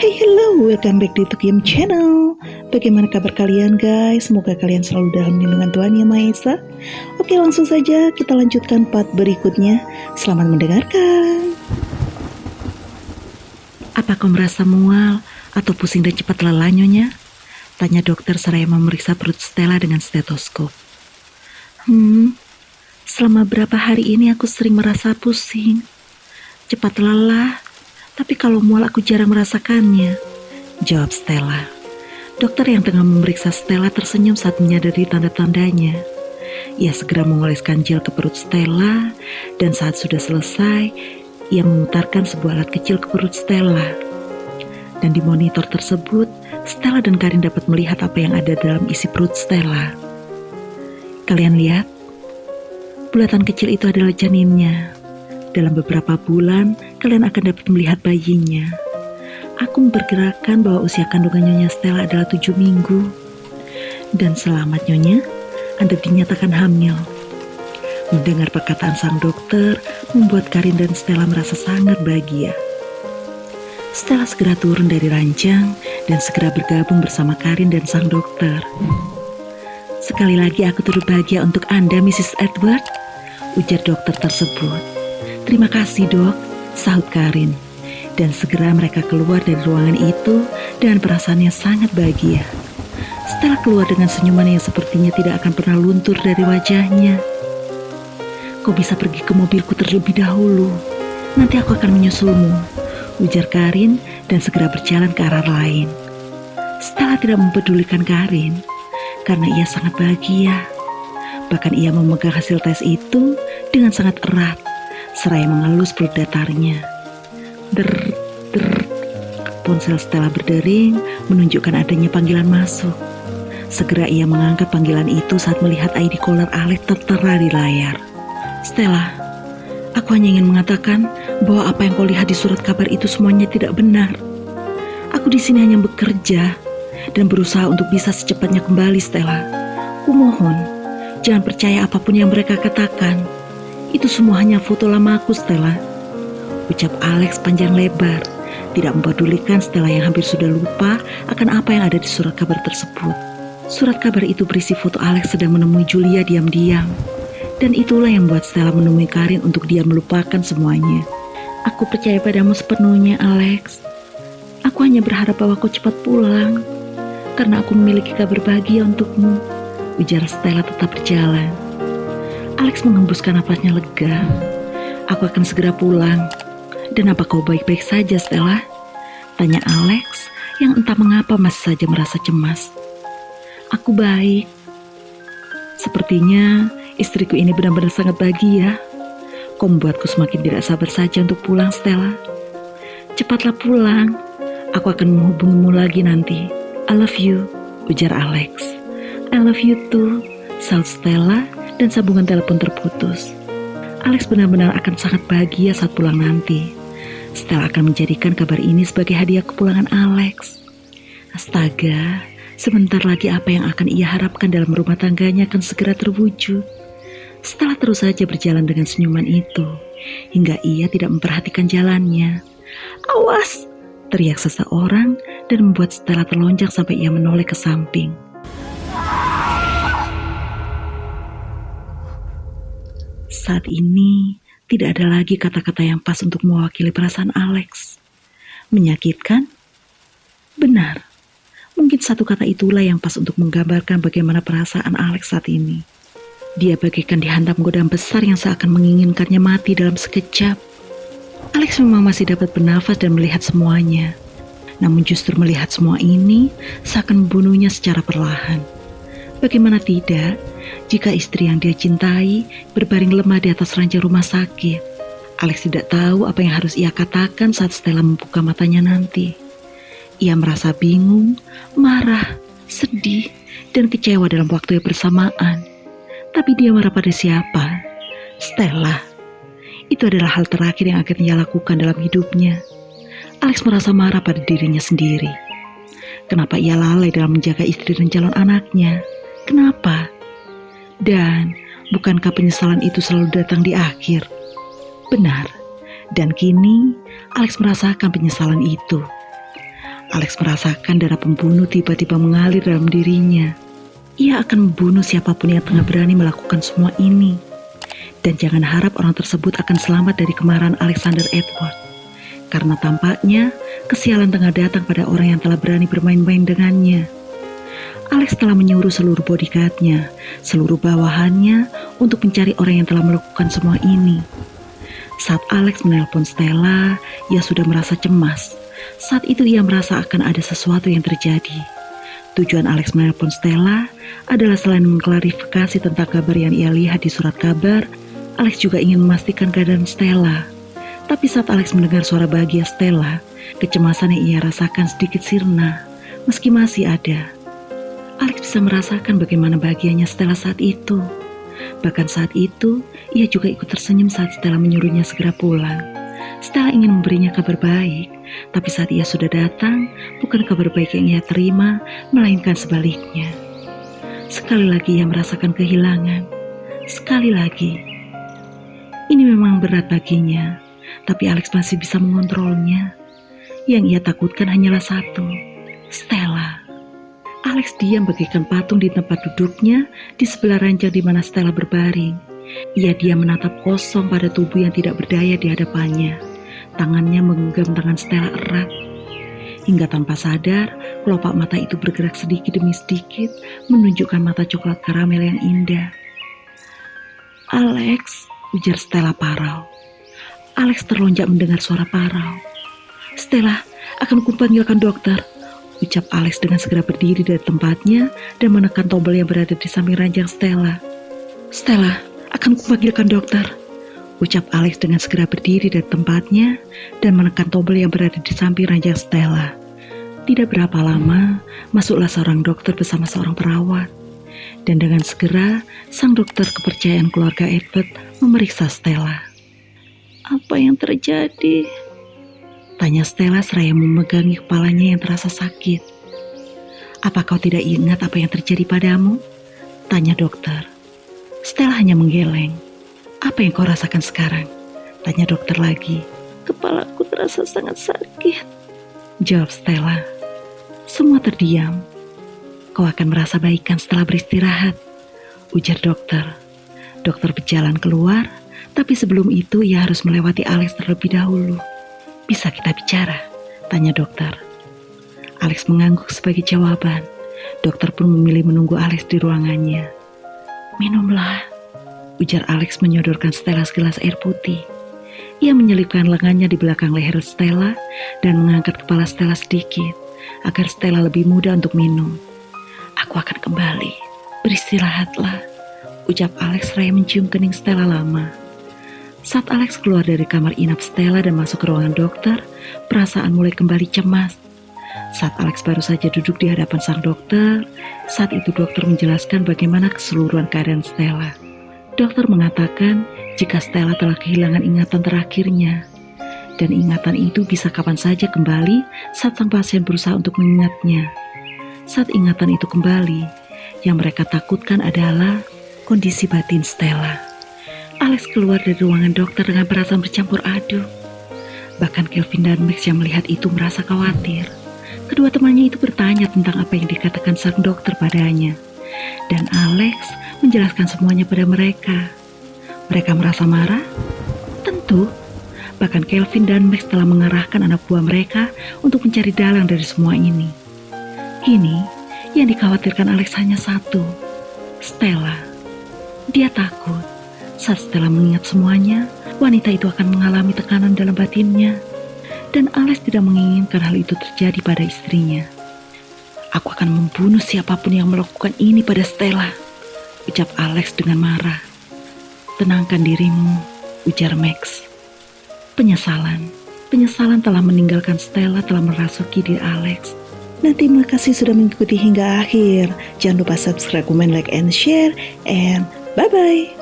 Hey hello, welcome back di Tukiem Channel. Bagaimana kabar kalian guys? Semoga kalian selalu dalam lindungan Tuhan Yang Maha Esa. Oke, langsung saja kita lanjutkan part berikutnya. Selamat mendengarkan. Apa kau merasa mual atau pusing dan cepat lelah Nyonya? Tanya dokter seraya memeriksa perut Stella dengan stetoskop. Selama berapa hari ini aku sering merasa pusing, cepat lelah. Tapi kalau mual aku jarang merasakannya, jawab Stella. Dokter yang tengah memeriksa Stella tersenyum saat menyadari tanda-tandanya. Ia segera mengoleskan gel ke perut Stella, dan saat sudah selesai, ia memutarkan sebuah alat kecil ke perut Stella. Dan di monitor tersebut, Stella dan Karin dapat melihat apa yang ada dalam isi perut Stella. Kalian lihat? Bulatan kecil itu adalah janinnya. Dalam beberapa bulan, kalian akan dapat melihat bayinya. Aku memperkirakan bahwa usia kandungan Nyonya Stella adalah 7 minggu. Dan selamat Nyonya, Anda dinyatakan hamil. Mendengar perkataan sang dokter, membuat Karin dan Stella merasa sangat bahagia. Stella segera turun dari ranjang dan segera bergabung bersama Karin dan sang dokter. Sekali lagi aku turut bahagia untuk Anda, Mrs. Edward, ujar dokter tersebut. Terima kasih dok, sahut Karin. Dan segera mereka keluar dari ruangan itu dengan perasaan yang sangat bahagia. Stella keluar dengan senyuman yang sepertinya tidak akan pernah luntur dari wajahnya. Kau bisa pergi ke mobilku terlebih dahulu. Nanti aku akan menyusulmu, ujar Karin dan segera berjalan ke arah lain. Stella tidak mempedulikan Karin karena ia sangat bahagia. Bahkan ia memegang hasil tes itu dengan sangat erat, seraya mengelus perut datarnya. Der. Ponsel Stella berdering menunjukkan adanya panggilan masuk. Segera ia mengangkat panggilan itu saat melihat ID caller Alex tertera di layar. Stella, aku hanya ingin mengatakan bahwa apa yang kau lihat di surat kabar itu semuanya tidak benar. Aku di sini hanya bekerja dan berusaha untuk bisa secepatnya kembali, Stella. Kumohon, jangan percaya apapun yang mereka katakan. Itu semua hanya foto lama aku, Stella, ucap Alex panjang lebar, tidak mempedulikan Stella yang hampir sudah lupa akan apa yang ada di surat kabar tersebut. Surat kabar itu berisi foto Alex sedang menemui Julia diam-diam, dan itulah yang membuat Stella menemui Karin untuk dia melupakan semuanya. Aku percaya padamu sepenuhnya, Alex. Aku hanya berharap bahwa kau cepat pulang, karena aku memiliki kabar bahagia untukmu, ujar Stella tetap berjalan. Alex mengembuskan napasnya lega. Aku akan segera pulang. Dan apa kau baik-baik saja, Stella? Tanya Alex yang entah mengapa masih saja merasa cemas. Aku baik. Sepertinya istriku ini benar-benar sangat bahagia. Kau membuatku semakin tidak sabar saja untuk pulang, Stella. Cepatlah pulang. Aku akan menghubungimu lagi nanti. I love you, ujar Alex. I love you too, sahut Stella. Dan sambungan telepon terputus. Alex benar-benar akan sangat bahagia saat pulang nanti. Stella akan menjadikan kabar ini sebagai hadiah kepulangan Alex. Astaga, sebentar lagi apa yang akan ia harapkan dalam rumah tangganya akan segera terwujud. Stella terus saja berjalan dengan senyuman itu, hingga ia tidak memperhatikan jalannya. Awas! Teriak seseorang dan membuat Stella terlonjak sampai ia menoleh ke samping. Saat ini, tidak ada lagi kata-kata yang pas untuk mewakili perasaan Alex. Menyakitkan? Benar. Mungkin satu kata itulah yang pas untuk menggambarkan bagaimana perasaan Alex saat ini. Dia bagaikan dihantam godaan besar yang seakan menginginkannya mati dalam sekejap. Alex memang masih dapat bernafas dan melihat semuanya. Namun justru melihat semua ini seakan membunuhnya secara perlahan. Bagaimana tidak jika istri yang dia cintai berbaring lemah di atas ranjang rumah sakit? Alex tidak tahu apa yang harus ia katakan saat Stella membuka matanya nanti. Ia merasa bingung, marah, sedih, dan kecewa dalam waktu yang bersamaan. Tapi dia marah pada siapa? Stella. Itu adalah hal terakhir yang akan ia lakukan dalam hidupnya. Alex merasa marah pada dirinya sendiri. Kenapa ia lalai dalam menjaga istri dan calon anaknya? Kenapa? Dan bukankah penyesalan itu selalu datang di akhir? Benar, dan kini Alex merasakan penyesalan itu. Alex merasakan darah pembunuh tiba-tiba mengalir dalam dirinya. Ia akan membunuh siapapun yang tengah berani melakukan semua ini. Dan jangan harap orang tersebut akan selamat dari kemarahan Alexander Edward. Karena tampaknya kesialan tengah datang pada orang yang telah berani bermain-main dengannya. Alex telah menyuruh seluruh bodyguardnya, seluruh bawahannya untuk mencari orang yang telah melakukan semua ini. Saat Alex menelpon Stella, ia sudah merasa cemas. Saat itu ia merasa akan ada sesuatu yang terjadi. Tujuan Alex menelpon Stella adalah selain mengklarifikasi tentang kabar yang ia lihat di surat kabar, Alex juga ingin memastikan keadaan Stella. Tapi saat Alex mendengar suara bahagia Stella, kecemasan yang ia rasakan sedikit sirna, meski masih ada. Alex bisa merasakan bagaimana bahagianya Stella saat itu. Bahkan saat itu, ia juga ikut tersenyum saat Stella menyuruhnya segera pulang. Stella ingin memberinya kabar baik, tapi saat ia sudah datang, bukan kabar baik yang ia terima, melainkan sebaliknya. Sekali lagi ia merasakan kehilangan. Sekali lagi. Ini memang berat baginya, tapi Alex masih bisa mengontrolnya. Yang ia takutkan hanyalah satu, Stella. Alex diam bagaikan patung di tempat duduknya di sebelah ranjang di mana Stella berbaring. Ia diam menatap kosong pada tubuh yang tidak berdaya di hadapannya. Tangannya menggenggam tangan Stella erat. Hingga tanpa sadar, kelopak mata itu bergerak sedikit demi sedikit menunjukkan mata coklat karamel yang indah. Alex, ujar Stella parau. Alex terlonjak mendengar suara parau. Stella, akan kupanggilkan dokter, ucap Alex dengan segera berdiri dari tempatnya dan menekan tombol yang berada di samping ranjang Stella. Stella, akan kupanggilkan dokter, ucap Alex dengan segera berdiri dari tempatnya dan menekan tombol yang berada di samping ranjang Stella. Tidak berapa lama, masuklah seorang dokter bersama seorang perawat. Dan dengan segera, sang dokter kepercayaan keluarga Edward memeriksa Stella. Apa yang terjadi? Tanya Stella seraya memegangi kepalanya yang terasa sakit. Apa kau tidak ingat apa yang terjadi padamu? Tanya dokter. Stella hanya menggeleng. Apa yang kau rasakan sekarang? Tanya dokter lagi. Kepalaku terasa sangat sakit, jawab Stella. Semua terdiam. Kau akan merasa baikan setelah beristirahat, ujar dokter. Dokter berjalan keluar, tapi sebelum itu ia harus melewati Alex terlebih dahulu. Bisa kita bicara? Tanya dokter. Alex mengangguk sebagai jawaban. Dokter pun memilih menunggu Alex di ruangannya. Minumlah, ujar Alex menyodorkan Stella segelas air putih. Ia menyelipkan lengannya di belakang leher Stella dan mengangkat kepala Stella sedikit agar Stella lebih mudah untuk minum. Aku akan kembali, beristirahatlah, ucap Alex seraya mencium kening Stella lama. Saat Alex keluar dari kamar inap Stella dan masuk ke ruangan dokter, perasaan mulai kembali cemas. Saat Alex baru saja duduk di hadapan sang dokter, saat itu dokter menjelaskan bagaimana keseluruhan keadaan Stella. Dokter mengatakan jika Stella telah kehilangan ingatan terakhirnya, dan ingatan itu bisa kapan saja kembali saat sang pasien berusaha untuk mengingatnya. Saat ingatan itu kembali, yang mereka takutkan adalah kondisi batin Stella. Alex keluar dari ruangan dokter dengan perasaan bercampur aduk. Bahkan Kelvin dan Max yang melihat itu merasa khawatir. Kedua temannya itu bertanya tentang apa yang dikatakan sang dokter padanya. Dan Alex menjelaskan semuanya pada mereka. Mereka merasa marah? Tentu. Bahkan Kelvin dan Max telah mengarahkan anak buah mereka untuk mencari dalang dari semua ini. Kini, yang dikhawatirkan Alex hanya satu, Stella. Dia takut. Saat Stella mengingat semuanya, wanita itu akan mengalami tekanan dalam batinnya. Dan Alex tidak menginginkan hal itu terjadi pada istrinya. Aku akan membunuh siapapun yang melakukan ini pada Stella, ucap Alex dengan marah. Tenangkan dirimu, ujar Max. Penyesalan telah meninggalkan Stella telah merasuki diri Alex. Dan terima kasih sudah mengikuti hingga akhir. Jangan lupa subscribe, comment, like, and share. And bye-bye.